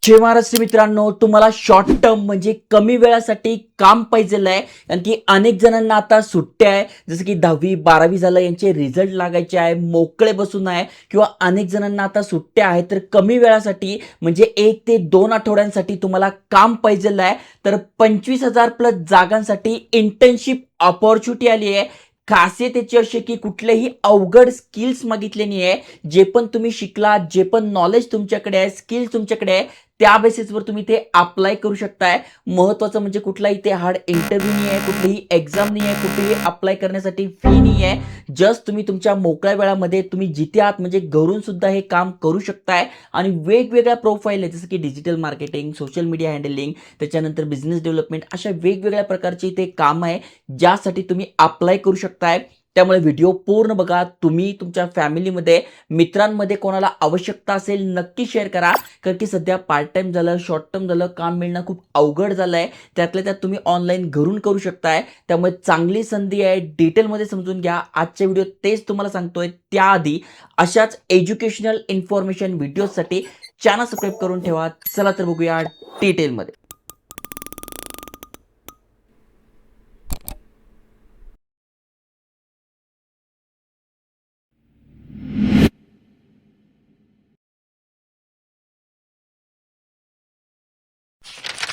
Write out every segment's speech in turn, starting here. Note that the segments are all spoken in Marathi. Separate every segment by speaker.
Speaker 1: जय महाराष्ट्र मित्रांनो, तुम्हाला शॉर्ट टर्म म्हणजे कमी वेळासाठी काम पाहिजेलं आहे. कारण की अनेक जणांना आता सुट्ट्या आहे, जसं की 10वी 12वी झालं यांचे रिझल्ट लागायचे आहे, मोकळे बसून आहे किंवा अनेक जणांना आता सुट्ट्या आहेत. तर कमी वेळासाठी म्हणजे 1 ते 2 आठवड्यांसाठी तुम्हाला काम पाहिजेलं आहे. तर 25,000 प्लस जागांसाठी इंटर्नशिप अपॉर्च्युनिटी आली आहे. खासियत याची अशी की कुठलेही अवघड स्किल्स मागितले नाही आहे. जे पण तुम्ही शिकलात, जे पण नॉलेज तुमच्याकडे आहे, स्किल तुमच्याकडे आहे, त्या बेसिसवर तुम्ही ते अप्लाय करू शकताय. महत्त्वाचं म्हणजे कुठलाही ते हार्ड इंटरव्ह्यू नाही आहे, कुठलीही एक्झाम नाही आहे, कुठेही अप्लाय करण्यासाठी फी नाही आहे. जस्ट तुम्ही तुमच्या मोकळ्या वेळामध्ये तुम्ही जिथे आहात म्हणजे घरून सुद्धा हे काम करू शकताय. आणि वेगवेगळ्या प्रोफाईल आहे, जसं की digital marketing, social media handling, त्याच्यानंतर बिझनेस डेव्हलपमेंट, अशा वेगवेगळ्या प्रकारचे इथे काम आहे, ज्यासाठी तुम्ही अप्लाय करू शकताय. त्यामुळे व्हिडिओ पूर्ण बघा. तुम्ही तुमच्या फॅमिलीमध्ये, मित्रांमध्ये कोणाला आवश्यकता असेल नक्की शेअर करा. कारण की सध्या पार्ट टाइम झालं, शॉर्ट टर्म झालं, काम मिळणं खूप अवघड झालं आहे. त्यातल्या त्यात तुम्ही ऑनलाईन घरून करू शकताय. त्यामुळे चांगली संधी आहे. डिटेलमध्ये समजून घ्या. आजच्या व्हिडिओ तेच तुम्हाला सांगतोय. त्याआधी अशाच एज्युकेशनल इन्फॉर्मेशन व्हिडिओसाठी चॅनल सबस्क्राईब करून ठेवा. चला तर बघूया डिटेलमध्ये.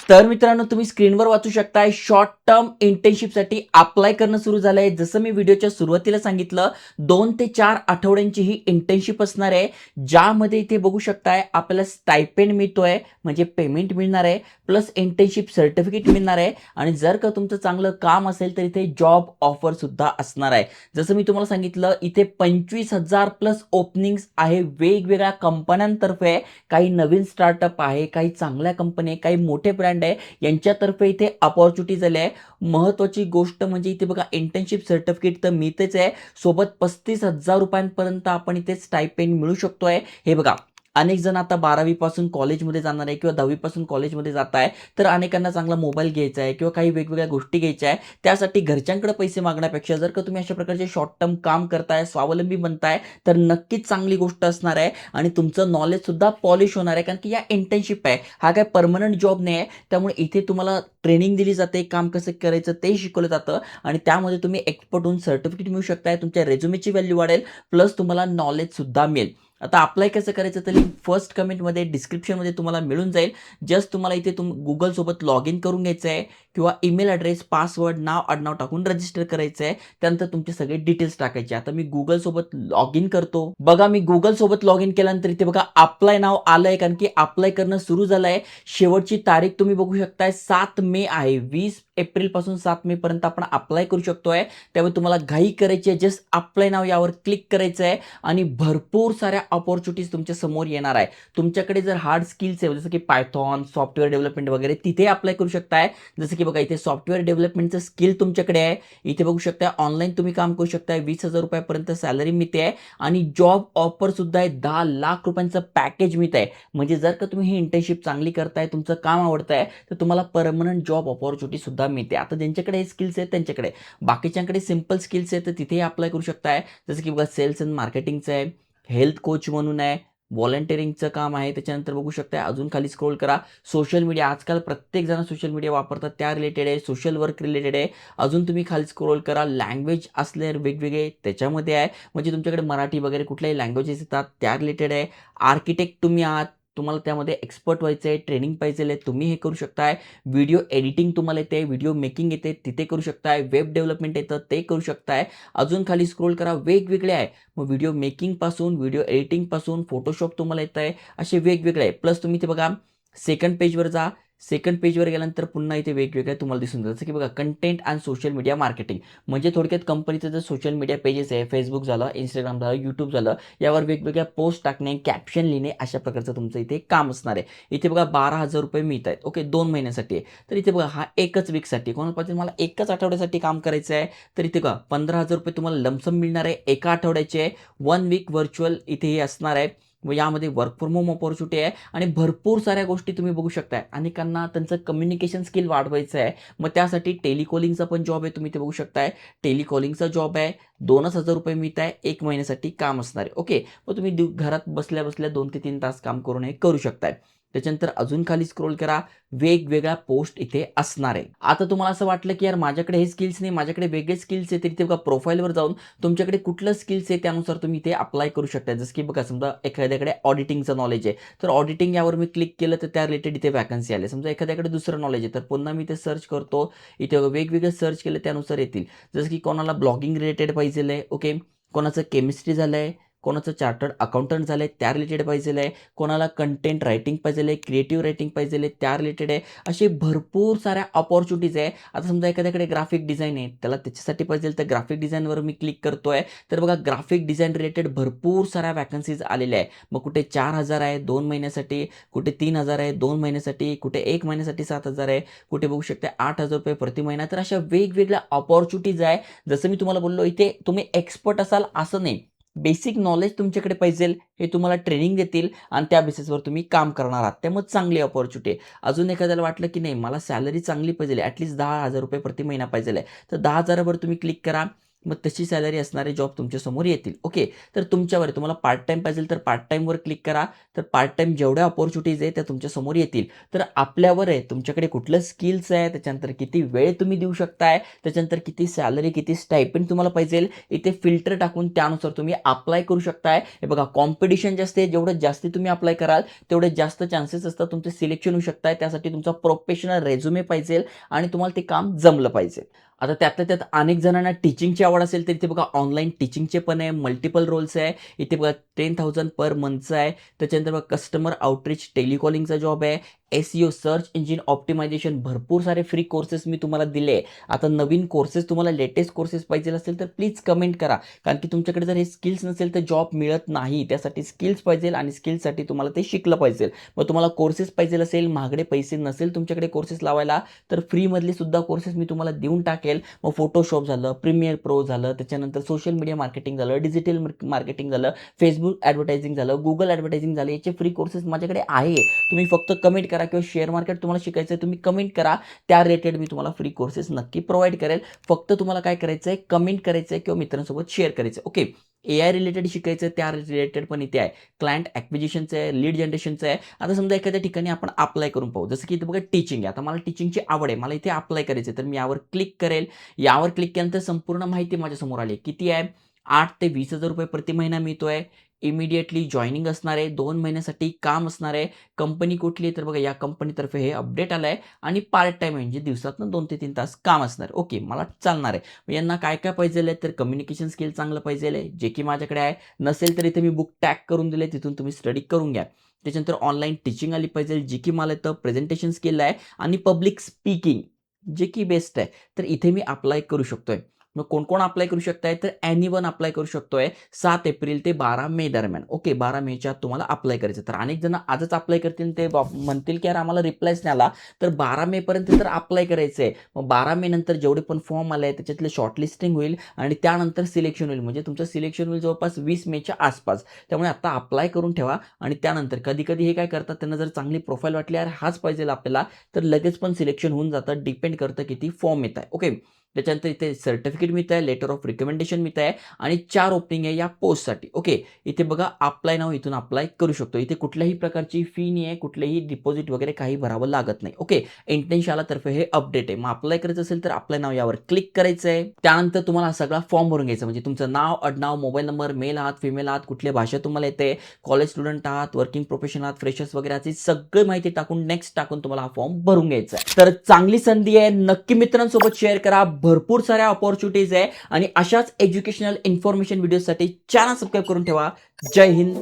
Speaker 1: तर मित्रांनो, तुम्ही स्क्रीनवर वाचू शकताय शॉर्ट टर्म इंटर्नशिपसाठी अप्लाय करणं सुरू झालंय. जसं मी व्हिडिओच्या सुरुवातीला सांगितलं, 2 ते 4 आठवड्यांची ही इंटर्नशिप असणार आहे, ज्यामध्ये इथे बघू शकताय आपल्याला स्टायपेंड मिळतोय, म्हणजे पेमेंट मिळणार आहे, प्लस इंटर्नशिप सर्टिफिकेट मिळणार आहे. आणि जर का तुमचं चांगलं काम असेल तर इथे जॉब ऑफर सुद्धा असणार आहे. जसं मी तुम्हाला सांगितलं, इथे 25,000 प्लस ओपनिंग्स आहे वेगवेगळ्या कंपन्यांतर्फे. काही नवीन स्टार्टअप आहे, काही चांगल्या कंपनी आहे, काही मोठे ब्रँड आहे, यांच्यातर्फे इथे अपॉर्च्युनिटी झाली आहे. महत्त्वाची गोष्ट म्हणजे इथे बघा, इंटर्नशिप सर्टिफिकेट तर मिळतेच आहे, सोबत 35,000 रुपयांपर्यंत आपण इथे स्टायपेंड मिळू शकतोय. हे बघा, अनेक जण आता 12वी पासून कॉलेजमध्ये जाणार आहे किंवा 10वी पासून कॉलेजमध्ये जात आहे. तर अनेकांना चांगला मोबाईल घ्यायचा आहे किंवा काही वेगवेगळ्या गोष्टी घ्यायच्या आहे. त्यासाठी घरच्यांकडे पैसे मागण्यापेक्षा जर का तुम्ही अशा प्रकारचे शॉर्ट टर्म काम करताय, स्वावलंबी बनताय, तर नक्कीच चांगली गोष्ट असणार आहे. आणि तुमचं नॉलेज सुद्धा पॉलिश होणार आहे. कारण की या इंटर्नशिप आहे, हा काय परमनंट जॉब नाही आहे. त्यामुळे इथे तुम्हाला ट्रेनिंग दिली जाते, काम कसं करायचं ते शिकवलं जातं. आणि त्यामध्ये तुम्ही एक्सपर्ट होऊन सर्टिफिकेट मिळू शकताय. तुमच्या रेझ्युमेची व्हॅल्यू वाढेल, प्लस तुम्हाला नॉलेज सुद्धा मिळेल. आता अप्लाय कसं करायचं, तर लिंक फर्स्ट कमेंटमध्ये, डिस्क्रिप्शनमध्ये तुम्हाला मिळून जाईल. जस्ट तुम्हाला इथे गुगल सोबत लॉग इन करून घ्यायचं आहे किंवा ईमेल ॲड्रेस, पासवर्ड, नाव आडनाव टाकून रजिस्टर करायचं आहे. त्यानंतर तुमचे सगळे डिटेल्स टाकायचे. आता मी गुगल सोबत लॉग इन करतो. बघा, मी गुगल सोबत लॉग इन केल्यानंतर इथे बघा अप्लाय नाव आलंय, कारण की अप्लाय करणं सुरू झालंय. शेवटची तारीख तुम्ही बघू शकताय 7 मे आहे. 20 एप्रिल पासून 7 मे पर्यंत आपण अप्लाय करू शकतोय. त्यामुळे तुम्हाला घाई करायची आहे. जस्ट अप्लाय नाव यावर क्लिक करायचं आहे आणि भरपूर साऱ्या अपॉर्च्युनिटीज तुमच्या समोर येणार आहे. तुमच्याकडे जर हार्ड स्किल्स आहे, जसं की पायथॉन, सॉफ्टवेअर डेव्हलपमेंट वगैरे, तिथे अप्लाय करू शकताय. जसं की बघा, इथे सॉफ्टवेअर डेव्हलपमेंटचं स्किल तुमच्याकडे आहे. इथे बघू शकता ऑनलाईन तुम्ही काम करू शकताय. 20,000 रुपयापर्यंत सॅलरी मिळते आहे आणि जॉब ऑफर सुद्धा आहे. 10 लाख रुपयांचं पॅकेज मिळत आहे. म्हणजे जर का तुम्ही ही इंटर्नशिप चांगली करताय, तुमचं काम आवडतंय, तर तुम्हाला परमनंट जॉब अपॉर्च्युनिटी सुद्धा मिळते. आता ज्यांच्याकडे हे स्किल्स आहेत त्यांच्याकडे, बाकीच्यांकडे सिंपल स्किल्स आहेत तर तिथेही अप्लाय करू शकताय. जसं की बघा, सेल्स अँड मार्केटिंगचं आहे, हेल्थ कोच म्हणून आहे, व्हॉलंटिअरिंगचं काम आहे. त्याच्यानंतर बघू शकता, अजून खाली स्क्रोल करा, सोशल मीडिया. आजकाल प्रत्येक जण सोशल मीडिया वापरतात, त्या रिलेटेड आहे. सोशल वर्क रिलेटेड आहे. अजून तुम्ही खाली स्क्रोल करा, लँग्वेज असले वेगवेगळे त्याच्यामध्ये आहे. म्हणजे तुमच्याकडे मराठी वगैरे कुठल्याही लँग्वेजेस येतात त्या रिलेटेड आहे. आर्किटेक्ट तुम्ही आहात, तुम्हाला त्यामध्ये एक्सपर्ट व्हायचं आहे, ट्रेनिंग पाहिजे आहे, तुम्ही हे करू शकताय. व्हिडिओ एडिटिंग तुम्हाला येते, व्हिडिओ मेकिंग येते, तिथे करू शकताय. वेब डेव्हलपमेंट येतं, ते करू शकताय. अजून खाली स्क्रोल करा, वेगवेगळे आहे. मग व्हिडिओ मेकिंगपासून, व्हिडिओ एडिटिंगपासून, फोटोशॉप तुम्हाला येत आहे, असे वेगवेगळे आहे. प्लस तुम्ही ते बघा, सेकंड पेजवर जा. सेकंड पेजवर गेल्यानंतर पुन्हा इथे वेगवेगळे तुम्हाला दिसून जातं. जसं की बघा, content and social media marketing. म्हणजे थोडक्यात कंपनीचं जर सोशल मीडिया पेजेस आहे, फेसबुक झालं, इंस्टाग्राम झालं, यूट्यूब झालं, यावर वेगवेगळ्या पोस्ट टाकणे, कॅप्शन लिहिणे, अशा प्रकारचं तुमचं इथे काम असणार आहे. इथे बघा 12,000 रुपये मिळत आहेत. ओके, 2 महिन्यासाठी आहे. तर इथे बघा, हा एकच वीकसाठी, कोणाला पाहिजे मला एकच आठवड्यासाठी काम करायचं आहे, तर इथे बघा 15,000 रुपये तुम्हाला लमसम मिळणार आहे एका आठवड्याचे. 1 वीक व्हर्च्युअल इथे हे असणार आहे. व यामध्ये वर्क फ्रॉम होम अपॉर्च्युनिटी आहे आणि भरपूर साऱ्या गोष्टी तुम्ही बघू शकताय. अनेकांना त्यांचं कम्युनिकेशन स्किल वाढवायचं आहे, मग त्यासाठी टेलिकॉलिंगचा पण जॉब आहे, तुम्ही ते बघू शकताय. टेलिकॉलिंगचा जॉब आहे, 2,000 रुपये मिळत आहे, 1 महिन्यासाठी काम असणार आहे. ओके, मग तुम्ही घरात बसल्या बसल्या 2 ते 3 तास काम करून हे करू शकताय. त्याच्यानंतर अजून खाली स्क्रोल करा, वेगवेगळ्या पोस्ट इथे असणार आहे. आता तुम्हाला असं वाटलं की यार माझ्याकडे हे स्किल्स नाही, माझ्याकडे वेगळे स्किल्स आहेत, तर इथे बघा प्रोफाईलवर जाऊन तुमच्याकडे कुठलं स्किल्स आहे त्यानुसार तुम्ही इथे अप्लाय करू शकता. जसं की बघा समजा एखाद्याकडे ऑडिटिंगचं नॉलेज आहे, तर ऑडिटिंग यावर मी क्लिक केलं तर त्या रिलेटेड इथे वॅकन्सी आली. समजा एखाद्याकडे दुसरं नॉलेज आहे, तर पुन्हा मी इथे सर्च करतो. इथे वेगवेगळे सर्च केले त्यानुसार येतील. जसं की कोणाला ब्लॉगिंग रिलेटेड पाहिजे आहे, ओके. कोणाचं केमिस्ट्री झालंय, कोणाचं चार्टर्ड अकाउंटंट झालंय त्या रिलेटेड पाहिजे आहे, कोणाला कंटेंट रायटिंग पाहिजे आहे, क्रिएटिव्ह रायटिंग पाहिजे आहे त्या रिलेटेड आहे. असे भरपूर साऱ्या अपॉर्च्युनिटीज आहे. आता समजा एखाद्याकडे ग्राफिक डिझाईन आहे, त्याला त्याच्यासाठी पाहिजे तर ग्राफिक डिझाईनवर मी क्लिक करतोय. तर बघा ग्राफिक डिझाईन रिलेटेड भरपूर साऱ्या वॅकन्सीज आलेल्या आहे. मग कुठे 4,000 आहे 2 महिन्यासाठी, कुठे 3,000 आहे 2 महिन्यासाठी, कुठे 1 महिन्यासाठी 7,000 आहे, कुठे बघू शकता 8,000 रुपये प्रति महिना. तर अशा वेगवेगळ्या अपॉर्च्युनिटीज आहे. जसं मी तुम्हाला बोललो इथे तुम्ही एक्सपर्ट असाल असं नाही, बेसिक नॉलेज तुमच्याकडे पाहिजे, हे तुम्हाला ट्रेनिंग देतील आणि त्या बेसिसवर तुम्ही काम करणार आहात. त्यामुळे चांगली अपॉर्च्युनिटी आहे. अजून एखाद्याला वाटलं की नाही मला सॅलरी चांगली पाहिजे, ॲटलीस्ट 10,000 रुपये प्रति महिना पाहिजे आहे, तर 10,000 वर तुम्ही क्लिक करा. मग तशी सॅलरी असणारे जॉब तुमच्या समोर येतील. ओके. तर तुमच्यावर तुम्हाला पार्ट टाईम पाहिजे तर पार्ट टाईमवर क्लिक करा. तर पार्ट टाईम जेवढ्या अपॉर्च्युनिटीज आहे त्या तुमच्या समोर येतील. तर आपल्यावर आहे तुमच्याकडे कुठलं स्किल्स आहे, त्याच्यानंतर किती वेळ तुम्ही देऊ शकताय, त्याच्यानंतर किती सॅलरी, किती स्टायपेंड तुम्हाला पाहिजे, इथे फिल्टर टाकून त्यानुसार तुम्ही अप्लाय करू शकताय. हे बघा कॉम्पिटिशन जास्त आहे, जेवढं जास्ती तुम्ही अप्लाय कराल तेवढे जास्त चान्सेस असतात तुमचे सिलेक्शन होऊ शकताय. त्यासाठी तुमचा प्रोफेशनल रेझ्युमे पाहिजे आणि तुम्हाला ते काम जमलं पाहिजे. आता त्यातल्या त्यात अनेक जणांना टीचिंगची आवड असेल तर इथे बघा ऑनलाईन टीचिंगचे पण आहे, मल्टिपल रोल्स आहे. इथे बघा 10,000 पर मंथचं आहे. त्याच्यानंतर बघा कस्टमर आउटरीच टेलिकॉलिंगचा जॉब आहे. SEO सर्च इंजिन ऑप्टिमायझेशन भरपूर सारे फ्री कोर्सेस मी तुम्हाला दिले. आता नवीन कोर्सेस तुम्हाला लेटेस्ट कोर्सेस पाहिजे असेल तर प्लीज कमेंट करा, कारण की तुमच्याकडे जर हे स्किल्स नसेल तर जॉब मिळत नाही. त्यासाठी स्किल्स पाहिजे आणि स्किल्ससाठी तुम्हाला ते शिकलं पाहिजे. मग तुम्हाला कोर्सेस पाहिजे असेल, महागडे पैसे नसेल तुमच्याकडे कोर्सेस लावायला, तर फ्रीमधले सुद्धा कोर्सेस मी तुम्हाला देऊन टाकेल. मग फोटोशॉप झालं, प्रीमियर प्रो झालं, त्याच्यानंतर सोशल मीडिया मार्केटिंग झालं, डिजिटल मार्केटिंग झालं, फेसबुक ॲडव्हर्टायझिंग झालं, गुगल ॲडव्हर्टायझिंग झालं, याचे फ्री कोर्सेस माझ्याकडे आहे. तुम्ही फक्त कमेंट करा किंवा शेअर मार्केट तुम्हाला शिकायचं आहे तुम्ही कमेंट करा, त्या रिलेटेड मी तुम्हाला फ्री कोर्सेस नक्की प्रोव्हाइड करेल. फक्त तुम्हाला काय करायचं आहे, कमेंट करायचं आहे किंवा मित्रांसोबत शेअर करायचं आहे. ओके. AI रिलेटेड शिकायचं आहे त्या रिलेटेड पण इथे आहे. क्लायंट ॲक्विजिशनचं आहे, लीड जनरेशनचं आहे. आता समजा एखाद्या ठिकाणी आपण अप्लाय करून पाहू, जसं की इथे बघा टीचिंग आहे. आता मला टीचिंगची आवड आहे, मला इथे अप्लाय करायचं आहे, तर मी यावर क्लिक करेल. यावर क्लिक केल्यानंतर संपूर्ण माहिती माझ्यासमोर आली. किती आहे? 8 ते 20,000 रुपये प्रति महिना मिळतोय. इमिडिएटली जॉइनिंग असणार आहे, 2 महिन्यासाठी काम असणार आहे. कंपनी कुठली आहे तर बघा या कंपनीतर्फे हे अपडेट आलं आहे आणि पार्ट टाईम म्हणजे दिवसातनं 2 ते 3 तास काम असणार आहे. ओके, मला चालणार आहे. मग यांना काय काय पाहिजे आहे तर कम्युनिकेशन स्किल चांगलं पाहिजे आहे, जे की माझ्याकडे आहे. नसेल तर इथे मी बुक टॅग करून दिले, तिथून तुम्ही स्टडी करून घ्या. त्याच्यानंतर ऑनलाईन टीचिंग आली पाहिजे, जी की मला येतं. प्रेझेंटेशन स्किल आहे आणि पब्लिक स्पीकिंग जे की बेस्ट आहे. तर इथे मी अप्लाय करू शकतोय. मग कोण-कोण अप्लाय करू शकताय तर एनीवन अप्लाय करू शकतोय 7 एप्रिल ते 12 मे दरम्यान. ओके, 12 मेच्या आत तुम्हाला अप्लाय करायचं. तर अनेक जण आजच अप्लाय करतील, ते म्हणतील की यार आम्हाला रिप्लायच नाही आला. तर 12 मे पर्यंत तर अप्लाय करायचं आहे. मग 12 मे नंतर जेवढे पण फॉर्म आले त्याच्यातले शॉर्टलिस्टिंग होईल आणि त्यानंतर सिलेक्शन होईल. म्हणजे तुमचं सिलेक्शन होईल जवळपास 20 मेच्या आसपास. त्यामुळे आता अप्लाय करून ठेवा आणि त्यानंतर कधी-कधी हे काय करतात, त्यांना जर चांगली प्रोफाईल वाटली यार हाच पाहिजे आपल्याला, तर लगेच पण सिलेक्शन होऊन जातं. डिपेंड करतं किती फॉर्म येत आहे. ओके. त्याच्यानंतर इथे सर्टिफिकेट मिळत आहे, लेटर ऑफ रिकमेंडेशन मिळत आहे आणि 4 ओपनिंग आहे या पोस्टसाठी. ओके. इथे बघा अप्लाय नाव, इथून अप्लाय करू शकतो. इथे कुठल्याही प्रकारची फी नाही आहे, कुठलेही डिपॉझिट वगैरे काही भरावं लागत नाही. ओके. इंटेन्शालातर्फे हे अपडेट आहे. मग अप्लाय करायचं असेल तर अप्लाय नाव यावर क्लिक करायचं आहे. त्यानंतर तुम्हाला सगळा फॉर्म भरून घ्यायचा, म्हणजे तुमचं नाव, आडनाव, मोबाईल नंबर, मेल आहात, फिमेल आहात, कुठल्या भाषा तुम्हाला येते, कॉलेज स्टुडंट आहात, वर्किंग प्रोफेशनल आहात, फ्रेशर्स वगैरे अशी सगळी माहिती टाकून नेक्स्ट टाकून तुम्हाला हा फॉर्म भरून घ्यायचा आहे. तर चांगली संधी आहे, नक्की मित्रांसोबत शेअर करा. भरपूर साऱ्या अपॉर्च्युनिटीज आहे आणि अशाच एज्युकेशनल इन्फॉर्मेशन व्हिडिओसाठी चॅनल सबस्क्राईब करून ठेवा. जय हिंद,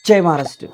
Speaker 1: जय महाराष्ट्र.